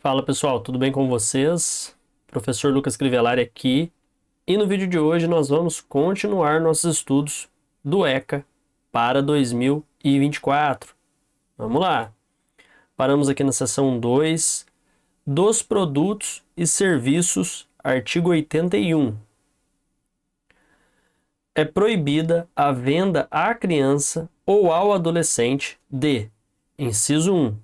Fala pessoal, tudo bem com vocês? Professor Lucas Crivellari aqui e no vídeo de hoje nós vamos continuar nossos estudos do ECA para 2024. Vamos lá! Paramos aqui na seção 2 dos produtos e serviços, artigo 81. É proibida a venda à criança ou ao adolescente de, inciso 1,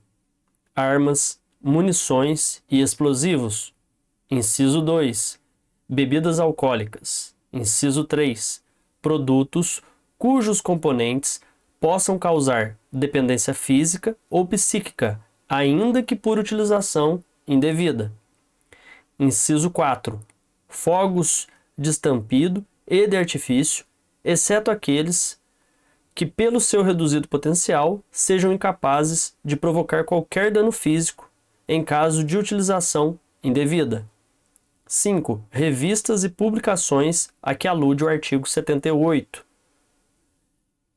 armas, munições e explosivos. Inciso 2, bebidas alcoólicas. Inciso 3, produtos cujos componentes possam causar dependência física ou psíquica, ainda que por utilização indevida. Inciso 4, fogos de estampido e de artifício, exceto aqueles que, pelo seu reduzido potencial, sejam incapazes de provocar qualquer dano físico em caso de utilização indevida. 5. Revistas e publicações a que alude o artigo 78.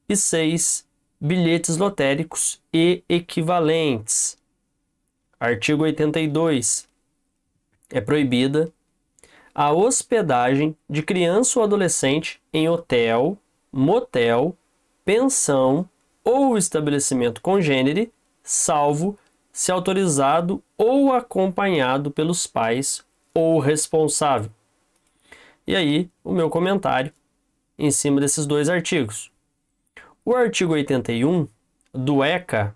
E 6. Bilhetes lotéricos e equivalentes. Artigo 82. É proibida a hospedagem de criança ou adolescente em hotel, motel, pensão ou estabelecimento congênere, salvo se autorizado ou acompanhado pelos pais ou responsável. E aí, o meu comentário em cima desses dois artigos. O artigo 81 do ECA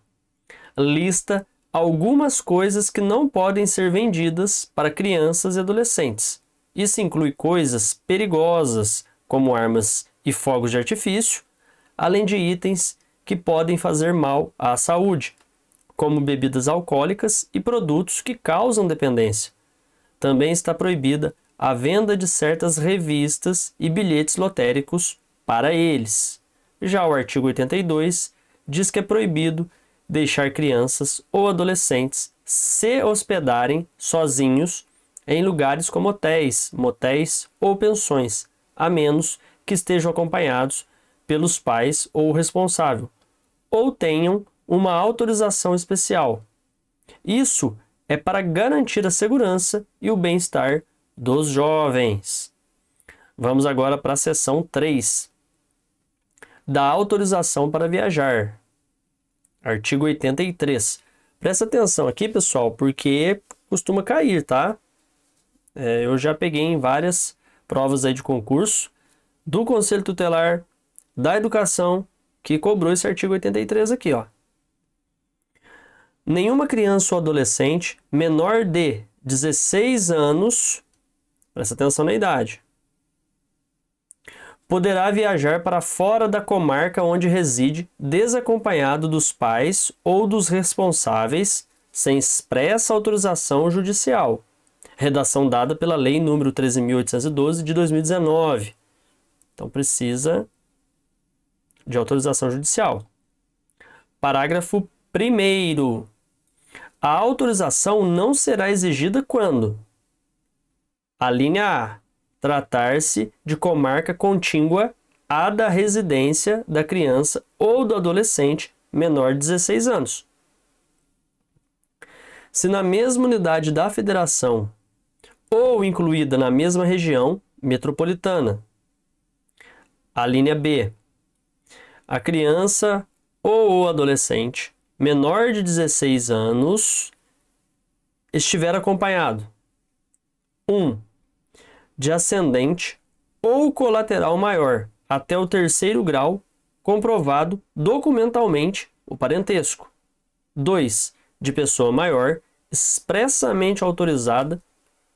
lista algumas coisas que não podem ser vendidas para crianças e adolescentes. Isso inclui coisas perigosas, como armas e fogos de artifício, além de itens que podem fazer mal à saúde, como bebidas alcoólicas e produtos que causam dependência. Também está proibida a venda de certas revistas e bilhetes lotéricos para eles. Já o artigo 82 diz que é proibido deixar crianças ou adolescentes se hospedarem sozinhos em lugares como hotéis, motéis ou pensões, a menos que estejam acompanhados pelos pais ou responsável, ou tenham uma autorização especial. Isso é para garantir a segurança e o bem-estar dos jovens. Vamos agora para a seção 3. Da autorização para viajar. Artigo 83. Presta atenção aqui, pessoal, porque costuma cair, tá? Eu já peguei em várias provas aí de concurso do Conselho Tutelar da Educação que cobrou esse artigo 83 aqui, ó. Nenhuma criança ou adolescente menor de 16 anos, presta atenção na idade, poderá viajar para fora da comarca onde reside desacompanhado dos pais ou dos responsáveis sem expressa autorização judicial. Redação dada pela Lei nº 13.812 de 2019. Então precisa de autorização judicial. Parágrafo 1º. A autorização não será exigida quando: a linha A, tratar-se de comarca contígua à da residência da criança ou do adolescente menor de 16 anos. Se na mesma unidade da federação ou incluída na mesma região metropolitana. A linha B, a criança ou o adolescente menor de 16 anos estiver acompanhado: 1. De ascendente ou colateral maior até o 3º grau, comprovado documentalmente o parentesco. 2. De pessoa maior expressamente autorizada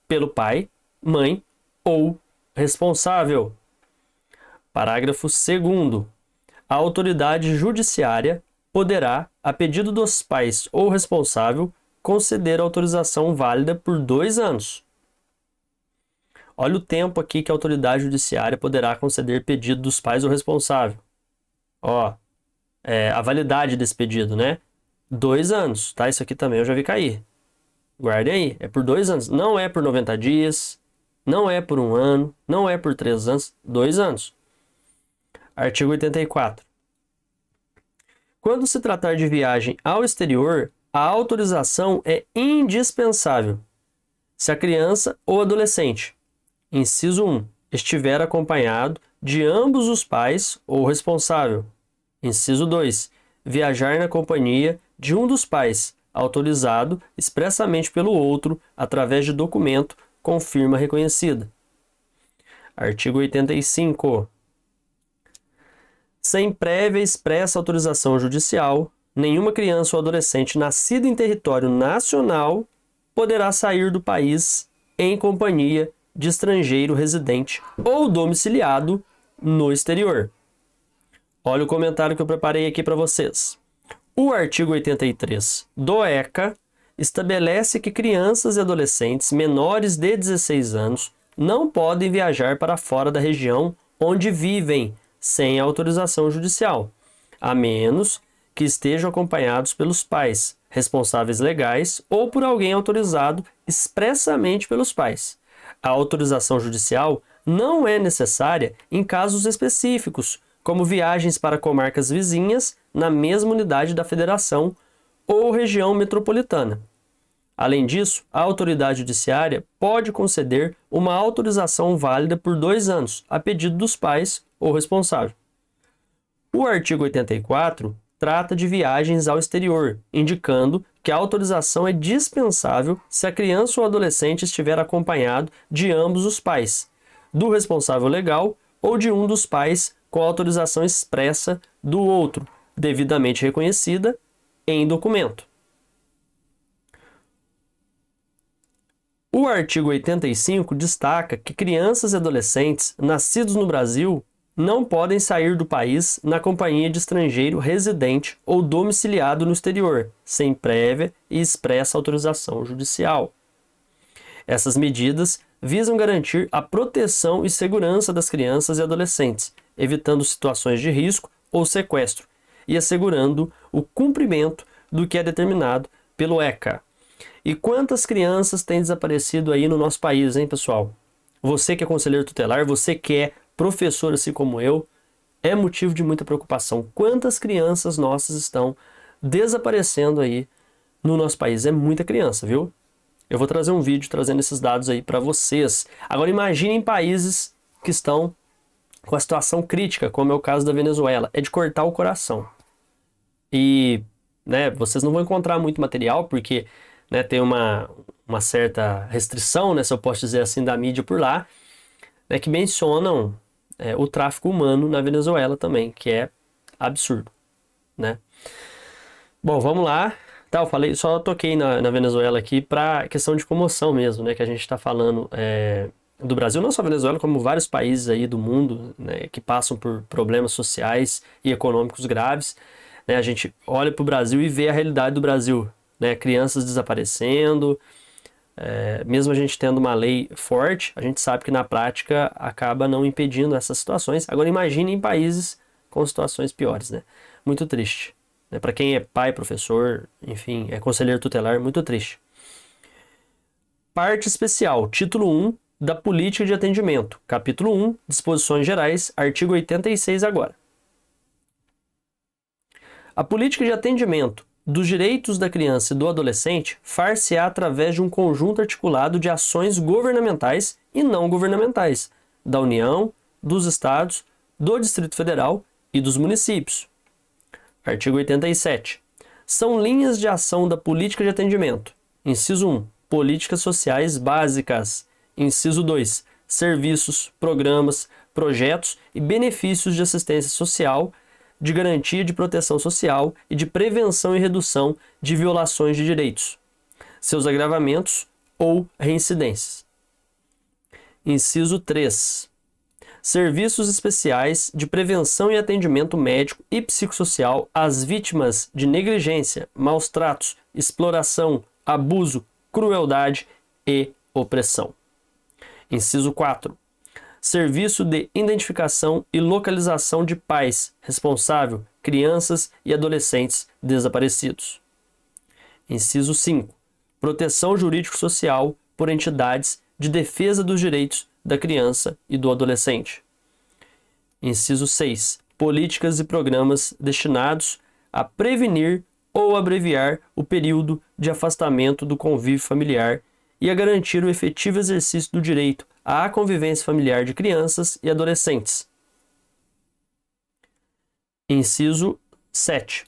pelo pai, mãe ou responsável. Parágrafo 2º. A autoridade judiciária poderá, a pedido dos pais ou responsável, conceder autorização válida por 2 anos. Olha o tempo aqui que a autoridade judiciária poderá conceder pedido dos pais ou responsável. Ó, a validade desse pedido, né? 2 anos, tá? Isso aqui também eu já vi cair. Guardem aí, é por 2 anos. Não é por 90 dias, não é por 1 ano, não é por 3 anos, 2 anos. Artigo 84. Quando se tratar de viagem ao exterior, A autorização é indispensável se a criança ou adolescente, inciso 1, estiver acompanhado de ambos os pais ou responsável. Inciso 2, viajar na companhia de um dos pais, autorizado expressamente pelo outro através de documento com firma reconhecida. Artigo 85. Sem prévia e expressa autorização judicial, nenhuma criança ou adolescente nascida em território nacional poderá sair do país em companhia de estrangeiro residente ou domiciliado no exterior. Olha o comentário que eu preparei aqui para vocês. O artigo 83 do ECA estabelece que crianças e adolescentes menores de 16 anos não podem viajar para fora da região onde vivem sem autorização judicial, a menos que estejam acompanhados pelos pais, responsáveis legais ou por alguém autorizado expressamente pelos pais. A autorização judicial não é necessária em casos específicos, como viagens para comarcas vizinhas na mesma unidade da federação ou região metropolitana. Além disso, a autoridade judiciária pode conceder uma autorização válida por 2 anos, a pedido dos pais ou responsável. O artigo 84 trata de viagens ao exterior, indicando que a autorização é dispensável se a criança ou adolescente estiver acompanhado de ambos os pais, do responsável legal ou de um dos pais com autorização expressa do outro, devidamente reconhecida em documento. O artigo 85 destaca que crianças e adolescentes nascidos no Brasil não podem sair do país na companhia de estrangeiro residente ou domiciliado no exterior, sem prévia e expressa autorização judicial. Essas medidas visam garantir a proteção e segurança das crianças e adolescentes, evitando situações de risco ou sequestro e assegurando o cumprimento do que é determinado pelo ECA. E quantas crianças têm desaparecido aí no nosso país, hein, pessoal? Você que é conselheiro tutelar, você que é professor assim como eu, é motivo de muita preocupação. Quantas crianças nossas estão desaparecendo aí no nosso país? É muita criança, viu? Eu vou trazer um vídeo trazendo esses dados aí para vocês. Agora imaginem países que estão com a situação crítica, como é o caso da Venezuela. É de cortar o coração. E, né, vocês não vão encontrar muito material, porque, né, tem uma certa restrição, né, se eu posso dizer assim, da mídia por lá, né, que mencionam o tráfico humano na Venezuela também, que é absurdo, né? Bom, vamos lá. Tá, eu falei, só toquei na Venezuela aqui para questão de comoção mesmo, né, que a gente está falando do Brasil, não só a Venezuela, como vários países aí do mundo, né, que passam por problemas sociais e econômicos graves, né? A gente olha para o Brasil e vê a realidade do Brasil, né? Crianças desaparecendo, mesmo a gente tendo uma lei forte, a gente sabe que na prática acaba não impedindo essas situações. Agora imagine em países com situações piores, né? Muito triste. Né? Para quem é pai, professor, enfim, é conselheiro tutelar, muito triste. Parte especial, título 1 da Política de Atendimento, capítulo 1, disposições gerais, artigo 86 agora. A política de atendimento dos direitos da criança e do adolescente far-se-á através de um conjunto articulado de ações governamentais e não governamentais, da União, dos Estados, do Distrito Federal e dos municípios. Artigo 87. São linhas de ação da política de atendimento. Inciso 1. Políticas sociais básicas. Inciso 2. Serviços, programas, projetos e benefícios de assistência social, de garantia de proteção social e de prevenção e redução de violações de direitos, seus agravamentos ou reincidências. Inciso 3. Serviços especiais de prevenção e atendimento médico e psicossocial às vítimas de negligência, maus tratos, exploração, abuso, crueldade e opressão. Inciso 4. Serviço de identificação e localização de pais responsável, crianças e adolescentes desaparecidos. Inciso 5. Proteção jurídico-social por entidades de defesa dos direitos da criança e do adolescente. Inciso 6. Políticas e programas destinados a prevenir ou abreviar o período de afastamento do convívio familiar e a garantir o efetivo exercício do direito à convivência familiar de crianças e adolescentes. Inciso 7.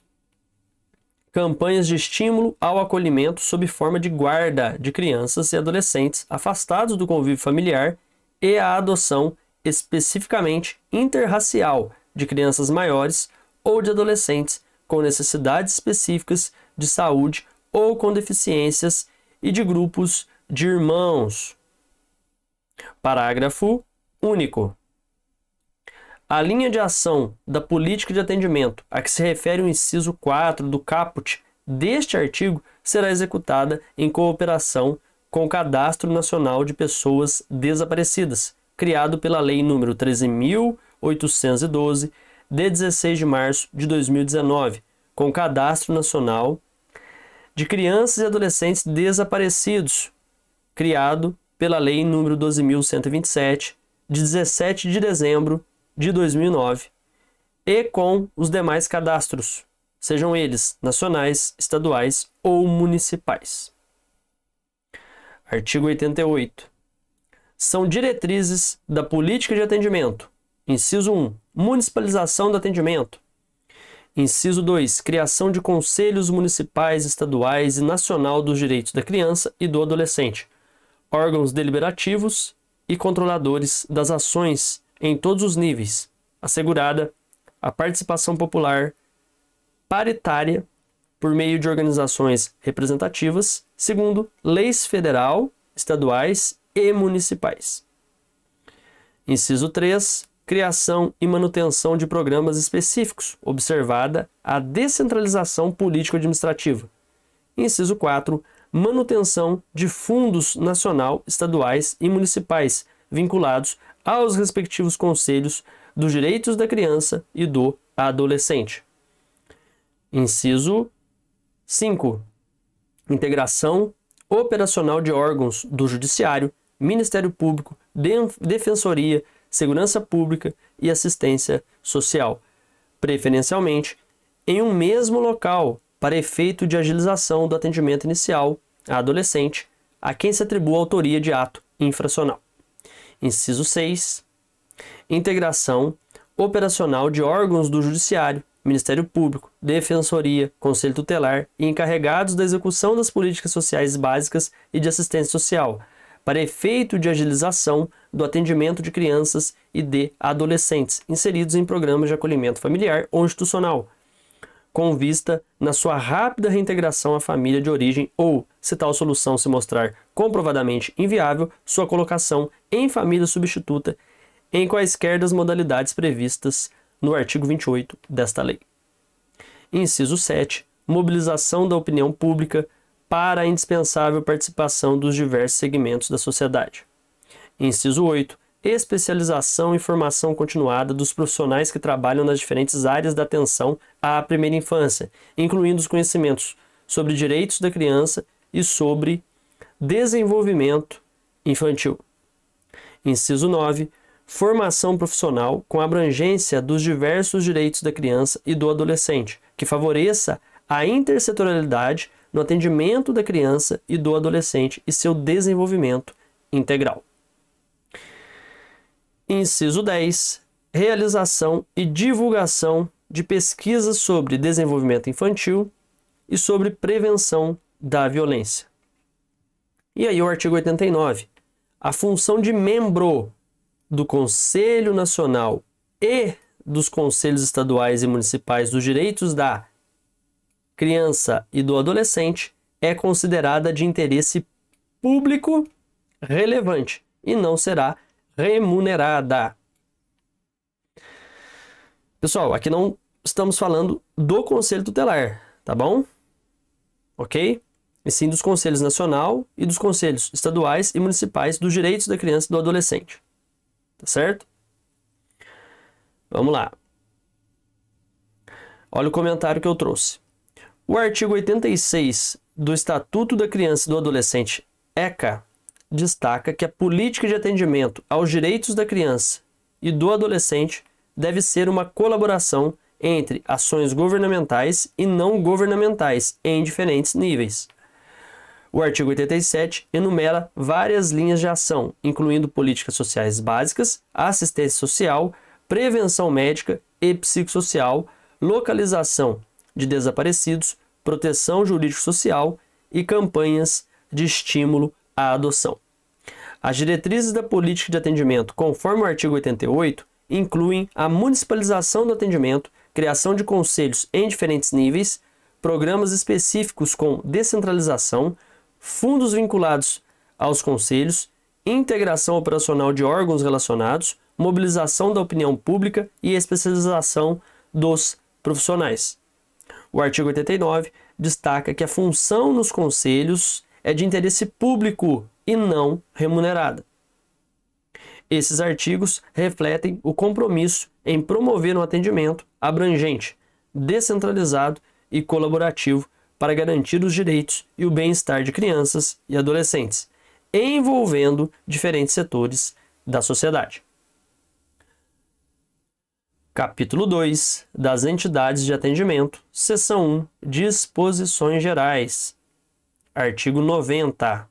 Campanhas de estímulo ao acolhimento sob forma de guarda de crianças e adolescentes afastados do convívio familiar e a adoção especificamente interracial de crianças maiores ou de adolescentes com necessidades específicas de saúde ou com deficiências e de grupos de irmãos. Parágrafo único. A linha de ação da política de atendimento a que se refere o inciso 4 do caput deste artigo será executada em cooperação com o Cadastro Nacional de Pessoas Desaparecidas, criado pela Lei nº 13.812, de 16 de março de 2019, com o Cadastro Nacional de Crianças e Adolescentes Desaparecidos, criado pela Lei nº 12.127, de 17 de dezembro de 2009, e com os demais cadastros, sejam eles nacionais, estaduais ou municipais. Artigo 88. São diretrizes da política de atendimento. Inciso 1. Municipalização do atendimento. Inciso 2. Criação de conselhos municipais, estaduais e nacional dos direitos da criança e do adolescente, órgãos deliberativos e controladores das ações em todos os níveis, assegurada a participação popular paritária por meio de organizações representativas, segundo leis federal, estaduais e municipais. Inciso 3. Criação e manutenção de programas específicos, observada a descentralização político-administrativa. Inciso 4. Manutenção de fundos nacional, estaduais e municipais, vinculados aos respectivos conselhos dos direitos da criança e do adolescente. Inciso 5. Integração operacional de órgãos do Judiciário, Ministério Público, Defensoria, Segurança Pública e Assistência Social, preferencialmente em um mesmo local, para efeito de agilização do atendimento inicial a adolescente, a quem se atribua a autoria de ato infracional. Inciso 6. Integração operacional de órgãos do Judiciário, Ministério Público, Defensoria, Conselho Tutelar e encarregados da execução das políticas sociais básicas e de assistência social, para efeito de agilização do atendimento de crianças e de adolescentes inseridos em programas de acolhimento familiar ou institucional, com vista na sua rápida reintegração à família de origem ou, se tal solução se mostrar comprovadamente inviável, sua colocação em família substituta em quaisquer das modalidades previstas no artigo 28 desta lei. Inciso 7. Mobilização da opinião pública para a indispensável participação dos diversos segmentos da sociedade. Inciso 8. Especialização e formação continuada dos profissionais que trabalham nas diferentes áreas da atenção à primeira infância, incluindo os conhecimentos sobre direitos da criança e sobre desenvolvimento infantil. Inciso 9. Formação profissional com abrangência dos diversos direitos da criança e do adolescente, que favoreça a intersetorialidade no atendimento da criança e do adolescente e seu desenvolvimento integral. Inciso 10. Realização e divulgação de pesquisas sobre desenvolvimento infantil e sobre prevenção da violência. E aí o artigo 89. A função de membro do Conselho Nacional e dos Conselhos Estaduais e Municipais dos Direitos da Criança e do Adolescente é considerada de interesse público relevante e não será remunerada. Pessoal, aqui não estamos falando do Conselho Tutelar, tá bom? Ok? E sim dos Conselhos Nacional e dos Conselhos Estaduais e Municipais dos Direitos da Criança e do Adolescente. Tá certo? Vamos lá. Olha o comentário que eu trouxe. O artigo 86 do Estatuto da Criança e do Adolescente, ECA, destaca que a política de atendimento aos direitos da criança e do adolescente deve ser uma colaboração entre ações governamentais e não governamentais em diferentes níveis. O artigo 87 enumera várias linhas de ação, incluindo políticas sociais básicas, assistência social, prevenção médica e psicossocial, localização de desaparecidos, proteção jurídico-social e campanhas de estímulo à adoção. As diretrizes da política de atendimento, conforme o artigo 88, incluem a municipalização do atendimento, criação de conselhos em diferentes níveis, programas específicos com descentralização, fundos vinculados aos conselhos, integração operacional de órgãos relacionados, mobilização da opinião pública e especialização dos profissionais. O artigo 89 destaca que a função nos conselhos é de interesse público e não remunerada. Esses artigos refletem o compromisso em promover um atendimento abrangente, descentralizado e colaborativo para garantir os direitos e o bem-estar de crianças e adolescentes, envolvendo diferentes setores da sociedade. Capítulo 2 das entidades de atendimento, seção 1, disposições gerais. Artigo 90.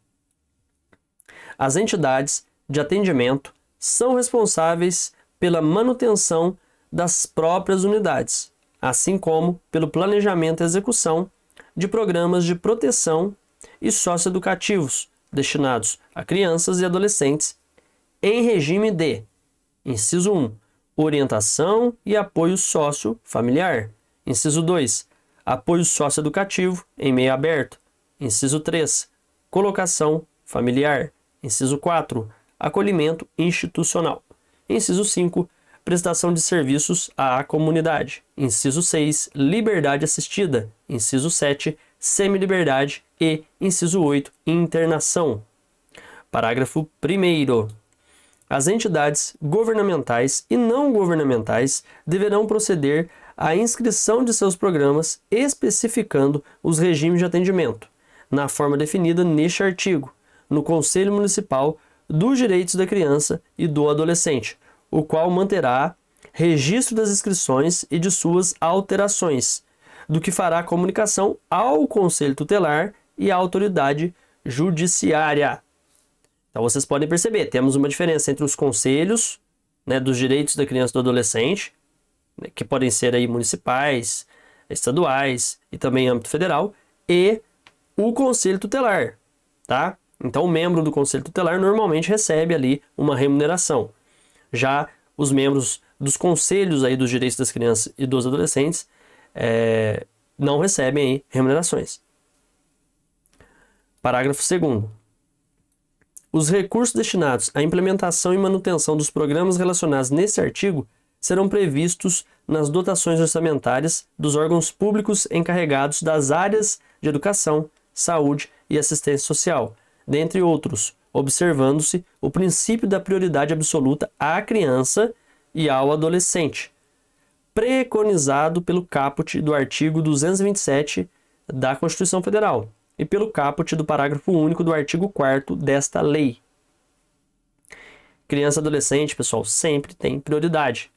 As entidades de atendimento são responsáveis pela manutenção das próprias unidades, assim como pelo planejamento e execução de programas de proteção e socioeducativos destinados a crianças e adolescentes em regime de: inciso 1, orientação e apoio sócio-familiar. Inciso 2, apoio socioeducativo em meio aberto. Inciso 3, colocação familiar. Inciso 4, acolhimento institucional. Inciso 5, prestação de serviços à comunidade. Inciso 6, liberdade assistida. Inciso 7, semiliberdade. E inciso 8, internação. Parágrafo 1º. As entidades governamentais e não governamentais deverão proceder à inscrição de seus programas especificando os regimes de atendimento, na forma definida neste artigo, no Conselho Municipal dos Direitos da Criança e do Adolescente, o qual manterá registro das inscrições e de suas alterações, do que fará comunicação ao Conselho Tutelar e à autoridade judiciária. Então vocês podem perceber, temos uma diferença entre os conselhos, né, dos direitos da criança e do adolescente, né, que podem ser aí municipais, estaduais e também âmbito federal, e o Conselho Tutelar, tá? Então o membro do Conselho Tutelar normalmente recebe ali uma remuneração. Já os membros dos conselhos aí dos direitos das crianças e dos adolescentes não recebem aí remunerações. Parágrafo 2º. Os recursos destinados à implementação e manutenção dos programas relacionados neste artigo serão previstos nas dotações orçamentárias dos órgãos públicos encarregados das áreas de educação, saúde e assistência social, dentre outros, observando-se o princípio da prioridade absoluta à criança e ao adolescente, preconizado pelo caput do artigo 227 da Constituição Federal e pelo caput do parágrafo único do artigo 4º desta lei. Criança e adolescente, pessoal, sempre tem prioridade.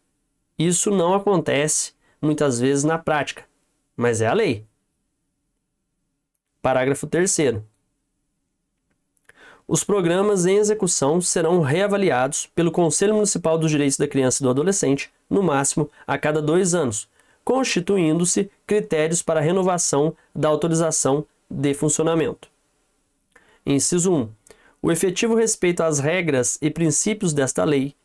Isso não acontece muitas vezes na prática, mas é a lei. Parágrafo 3º. Os programas em execução serão reavaliados pelo Conselho Municipal dos Direitos da Criança e do Adolescente, no máximo a cada 2 anos, constituindo-se critérios para a renovação da autorização de funcionamento. Inciso 1. O efetivo respeito às regras e princípios desta lei,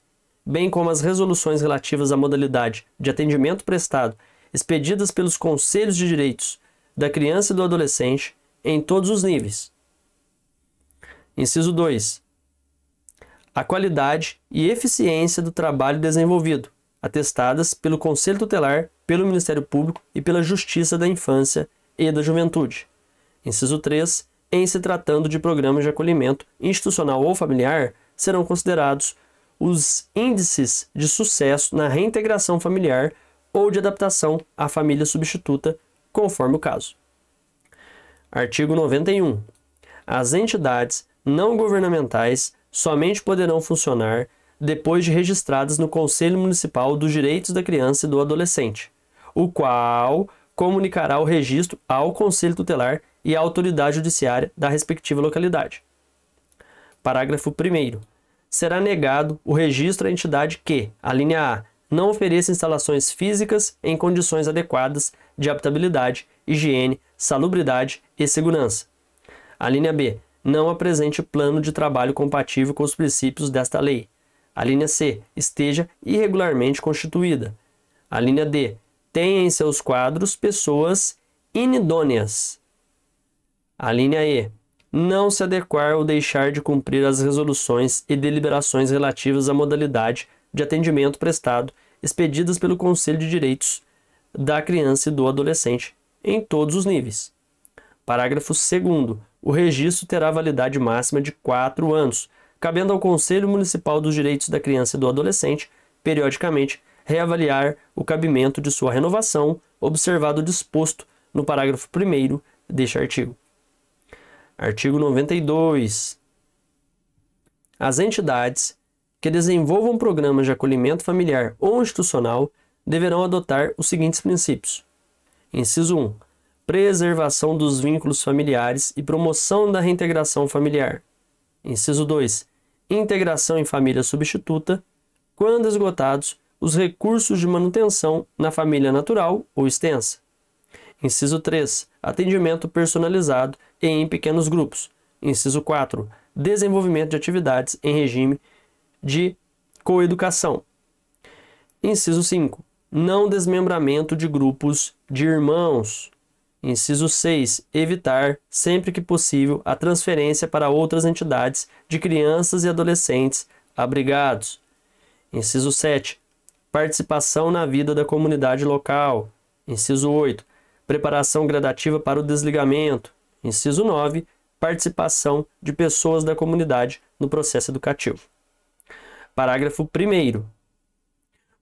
bem como as resoluções relativas à modalidade de atendimento prestado, expedidas pelos Conselhos de Direitos da Criança e do Adolescente em todos os níveis. Inciso 2. A qualidade e eficiência do trabalho desenvolvido, atestadas pelo Conselho Tutelar, pelo Ministério Público e pela Justiça da Infância e da Juventude. Inciso 3. Em se tratando de programas de acolhimento institucional ou familiar, serão considerados os índices de sucesso na reintegração familiar ou de adaptação à família substituta, conforme o caso. Artigo 91. As entidades não governamentais somente poderão funcionar depois de registradas no Conselho Municipal dos Direitos da Criança e do Adolescente, o qual comunicará o registro ao Conselho Tutelar e à autoridade judiciária da respectiva localidade. Parágrafo 1º. Será negado o registro à entidade que, a linha A, não ofereça instalações físicas em condições adequadas de habitabilidade, higiene, salubridade e segurança. A linha B, não apresente plano de trabalho compatível com os princípios desta lei. A linha C, esteja irregularmente constituída. A linha D, tenha em seus quadros pessoas inidôneas. A linha E, não se adequar ou deixar de cumprir as resoluções e deliberações relativas à modalidade de atendimento prestado expedidas pelo Conselho de Direitos da Criança e do Adolescente em todos os níveis. Parágrafo 2º. O registro terá validade máxima de 4 anos, cabendo ao Conselho Municipal dos Direitos da Criança e do Adolescente, periodicamente, reavaliar o cabimento de sua renovação, observado o disposto no parágrafo 1º deste artigo. Artigo 92. As entidades que desenvolvam programas de acolhimento familiar ou institucional deverão adotar os seguintes princípios. Inciso 1. Preservação dos vínculos familiares e promoção da reintegração familiar. Inciso 2. Integração em família substituta, quando esgotados os recursos de manutenção na família natural ou extensa. Inciso 3. Atendimento personalizado e em pequenos grupos. Inciso 4. Desenvolvimento de atividades em regime de coeducação. Inciso 5. Não desmembramento de grupos de irmãos. Inciso 6. Evitar, sempre que possível, a transferência para outras entidades de crianças e adolescentes abrigados. Inciso 7. Participação na vida da comunidade local. Inciso 8. Preparação gradativa para o desligamento. Inciso 9. Participação de pessoas da comunidade no processo educativo. Parágrafo 1º.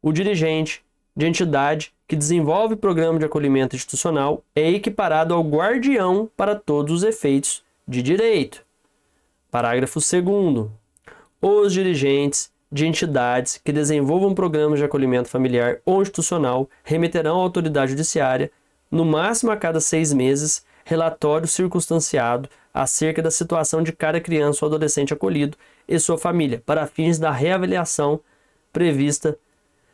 O dirigente de entidade que desenvolve programa de acolhimento institucional é equiparado ao guardião para todos os efeitos de direito. Parágrafo 2º. Os dirigentes de entidades que desenvolvam programas de acolhimento familiar ou institucional remeterão à autoridade judiciária, no máximo a cada 6 meses, relatório circunstanciado acerca da situação de cada criança ou adolescente acolhido e sua família, para fins da reavaliação prevista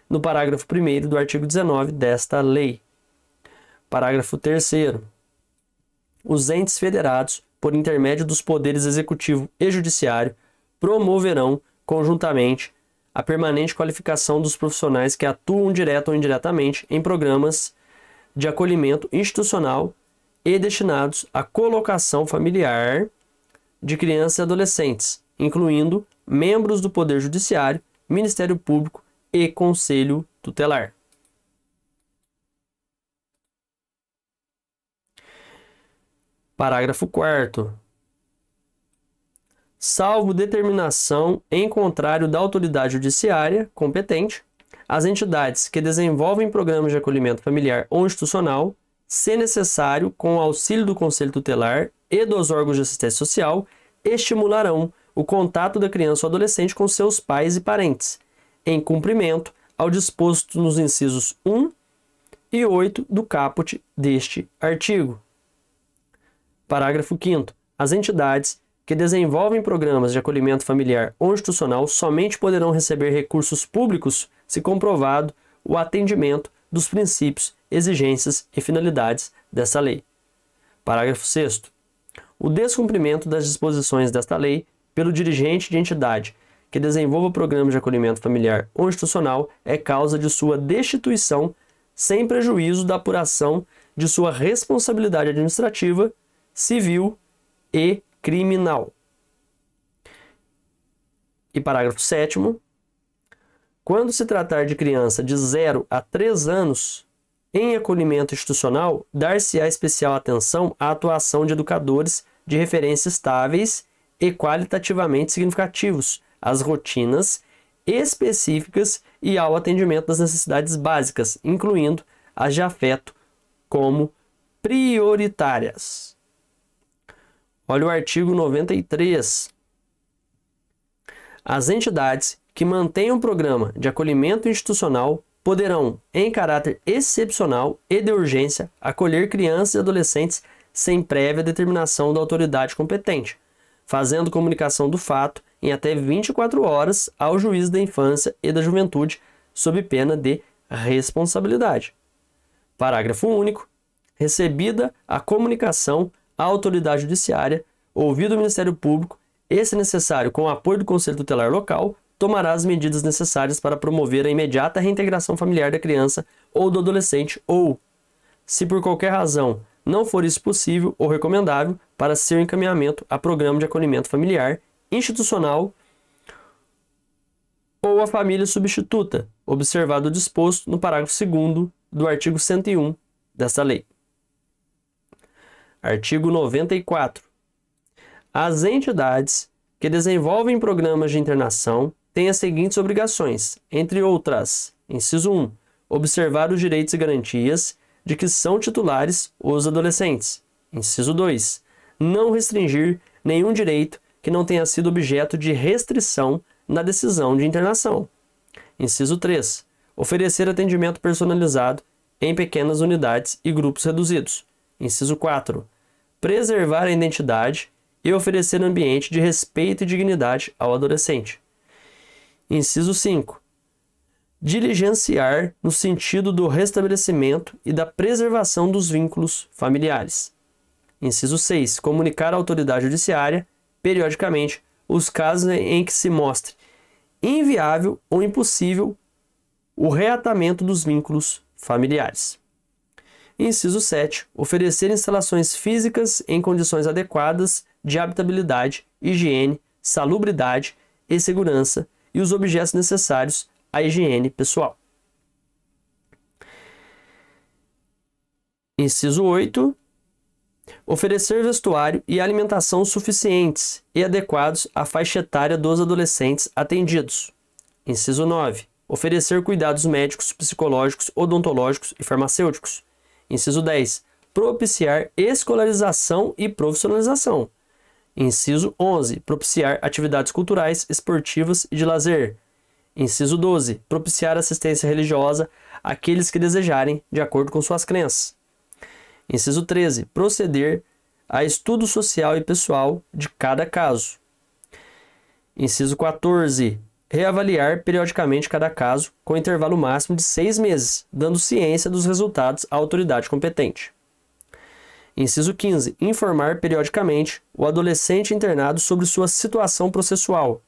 no parágrafo 1º do artigo 19 desta lei. Parágrafo 3º. Os entes federados, por intermédio dos poderes executivo e judiciário, promoverão, conjuntamente, a permanente qualificação dos profissionais que atuam direta ou indiretamente em programas de acolhimento institucional e destinados à colocação familiar de crianças e adolescentes, incluindo membros do Poder Judiciário, Ministério Público e Conselho Tutelar. Parágrafo 4º. Salvo determinação em contrário da autoridade judiciária competente, as entidades que desenvolvem programas de acolhimento familiar ou institucional, se necessário, com o auxílio do Conselho Tutelar e dos órgãos de assistência social, estimularão o contato da criança ou adolescente com seus pais e parentes, em cumprimento ao disposto nos incisos 1 e 8 do caput deste artigo. Parágrafo 5º. As entidades que desenvolvem programas de acolhimento familiar ou institucional somente poderão receber recursos públicos se comprovado o atendimento dos princípios, exigências e finalidades dessa lei. Parágrafo 6º. O descumprimento das disposições desta lei pelo dirigente de entidade que desenvolva programa de acolhimento familiar ou institucional é causa de sua destituição sem prejuízo da apuração de sua responsabilidade administrativa, civil e criminal. E parágrafo 7º. Quando se tratar de criança de 0 a 3 anos, em acolhimento institucional, dar-se-á especial atenção à atuação de educadores de referência estáveis e qualitativamente significativos, às rotinas específicas e ao atendimento das necessidades básicas, incluindo as de afeto, como prioritárias. Olha o artigo 93. As entidades que mantenham programa de acolhimento institucional poderão, em caráter excepcional e de urgência, acolher crianças e adolescentes sem prévia determinação da autoridade competente, fazendo comunicação do fato em até 24 horas ao juiz da infância e da juventude, sob pena de responsabilidade. Parágrafo único. Recebida a comunicação à autoridade judiciária, ouvido o Ministério Público, e, se necessário, com o apoio do Conselho Tutelar local, tomará as medidas necessárias para promover a imediata reintegração familiar da criança ou do adolescente ou, se por qualquer razão não for isso possível ou recomendável, para seu encaminhamento a programa de acolhimento familiar, institucional ou a família substituta, observado o disposto no parágrafo 2º do artigo 101 desta lei. Artigo 94. As entidades que desenvolvem programas de internação têm as seguintes obrigações, entre outras: inciso 1, observar os direitos e garantias de que são titulares os adolescentes. Inciso 2, não restringir nenhum direito que não tenha sido objeto de restrição na decisão de internação. Inciso 3, oferecer atendimento personalizado em pequenas unidades e grupos reduzidos. Inciso 4, preservar a identidade e oferecer ambiente de respeito e dignidade ao adolescente. Inciso 5, diligenciar no sentido do restabelecimento e da preservação dos vínculos familiares. Inciso 6, comunicar à autoridade judiciária, periodicamente, os casos em que se mostre inviável ou impossível o reatamento dos vínculos familiares. Inciso 7, oferecer instalações físicas em condições adequadas de habitabilidade, higiene, salubridade e segurança e os objetos necessários à higiene pessoal. Inciso 8, oferecer vestuário e alimentação suficientes e adequados à faixa etária dos adolescentes atendidos. Inciso 9, oferecer cuidados médicos, psicológicos, odontológicos e farmacêuticos. Inciso 10, propiciar escolarização e profissionalização. Inciso 11, propiciar atividades culturais, esportivas e de lazer. Inciso 12, propiciar assistência religiosa àqueles que desejarem, de acordo com suas crenças. Inciso 13, proceder a estudo social e pessoal de cada caso. Inciso 14, reavaliar periodicamente cada caso, com intervalo máximo de 6 meses, dando ciência dos resultados à autoridade competente. Inciso 15, informar periodicamente o adolescente internado sobre sua situação processual.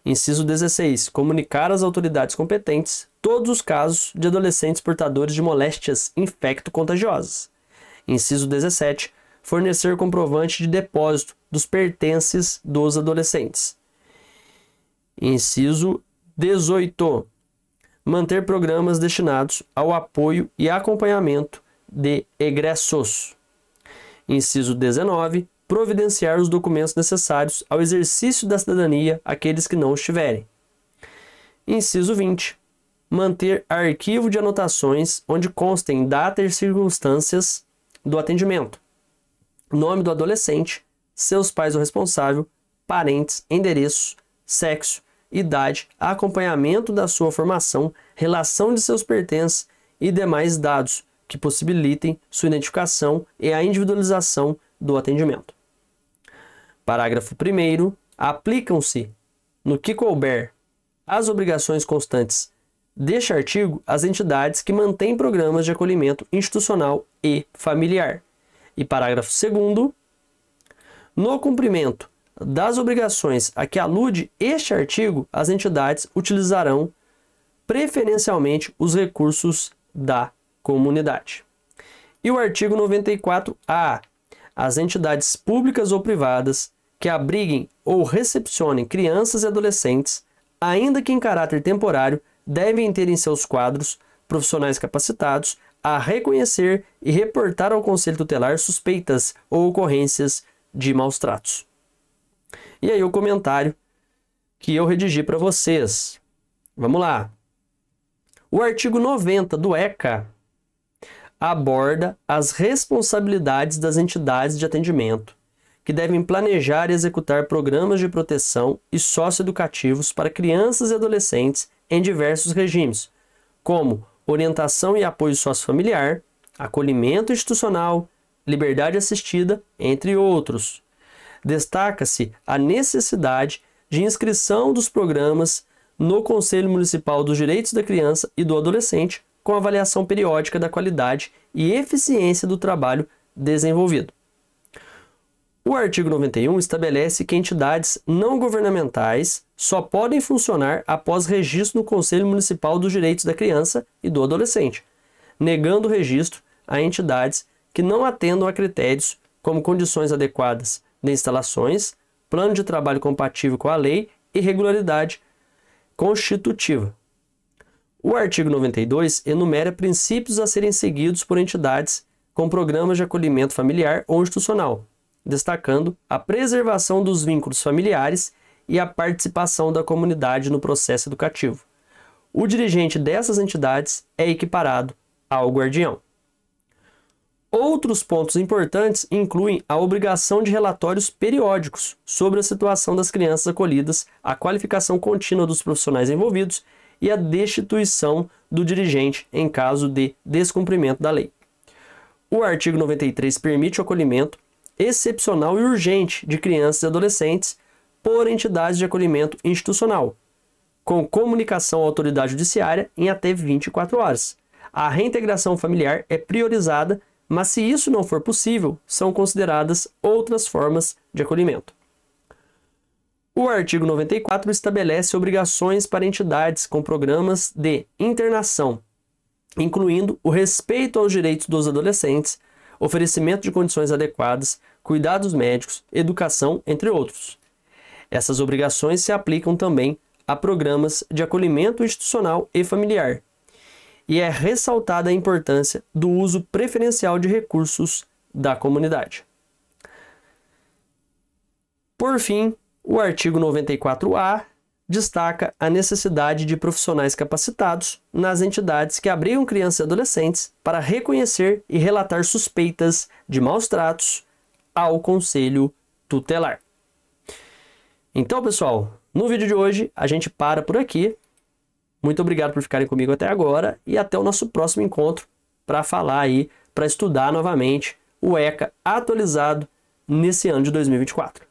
Inciso 16, comunicar às autoridades competentes todos os casos de adolescentes portadores de moléstias infecto-contagiosas. Inciso 17, fornecer comprovante de depósito dos pertences dos adolescentes. Inciso 18, manter programas destinados ao apoio e acompanhamento de egressos. Inciso 19, providenciar os documentos necessários ao exercício da cidadania àqueles que não os tiverem. Inciso 20, manter arquivo de anotações onde constem data e circunstâncias do atendimento, nome do adolescente, seus pais ou responsável, parentes, endereço, sexo, idade, acompanhamento da sua formação, relação de seus pertences e demais dados que possibilitem sua identificação e a individualização do atendimento. Parágrafo 1º. Aplicam-se, no que couber, as obrigações constantes deste artigo às entidades que mantêm programas de acolhimento institucional e familiar. E parágrafo 2º. No cumprimento das obrigações a que alude este artigo, as entidades utilizarão preferencialmente os recursos da comunidade. E o artigo 94-A. As entidades públicas ou privadas que abriguem ou recepcionem crianças e adolescentes, ainda que em caráter temporário, devem ter em seus quadros profissionais capacitados a reconhecer e reportar ao Conselho Tutelar suspeitas ou ocorrências de maus tratos. E aí o comentário que eu redigi para vocês. Vamos lá. O artigo 90 do ECA aborda as responsabilidades das entidades de atendimento, que devem planejar e executar programas de proteção e socioeducativos para crianças e adolescentes em diversos regimes, como orientação e apoio sociofamiliar, acolhimento institucional, liberdade assistida, entre outros. Destaca-se a necessidade de inscrição dos programas no Conselho Municipal dos Direitos da Criança e do Adolescente, com avaliação periódica da qualidade e eficiência do trabalho desenvolvido. O artigo 91 estabelece que entidades não governamentais só podem funcionar após registro no Conselho Municipal dos Direitos da Criança e do Adolescente, negando o registro a entidades que não atendam a critérios como condições adequadas de instalações, plano de trabalho compatível com a lei e regularidade constitutiva. O artigo 92 enumera princípios a serem seguidos por entidades com programas de acolhimento familiar ou institucional, destacando a preservação dos vínculos familiares e a participação da comunidade no processo educativo. O dirigente dessas entidades é equiparado ao guardião. Outros pontos importantes incluem a obrigação de relatórios periódicos sobre a situação das crianças acolhidas, a qualificação contínua dos profissionais envolvidos e a destituição do dirigente em caso de descumprimento da lei. O artigo 93 permite o acolhimento excepcional e urgente de crianças e adolescentes por entidades de acolhimento institucional, com comunicação à autoridade judiciária em até 24 horas. A reintegração familiar é priorizada, mas se isso não for possível, são consideradas outras formas de acolhimento. O artigo 94 estabelece obrigações para entidades com programas de internação, incluindo o respeito aos direitos dos adolescentes, oferecimento de condições adequadas, cuidados médicos, educação, entre outros. Essas obrigações se aplicam também a programas de acolhimento institucional e familiar, e é ressaltada a importância do uso preferencial de recursos da comunidade. Por fim, o artigo 94A destaca a necessidade de profissionais capacitados nas entidades que abrigam crianças e adolescentes para reconhecer e relatar suspeitas de maus tratos ao Conselho Tutelar. Então, pessoal, no vídeo de hoje a gente para por aqui. Muito obrigado por ficarem comigo até agora e até o nosso próximo encontro para falar aí, para estudar novamente o ECA atualizado nesse ano de 2024.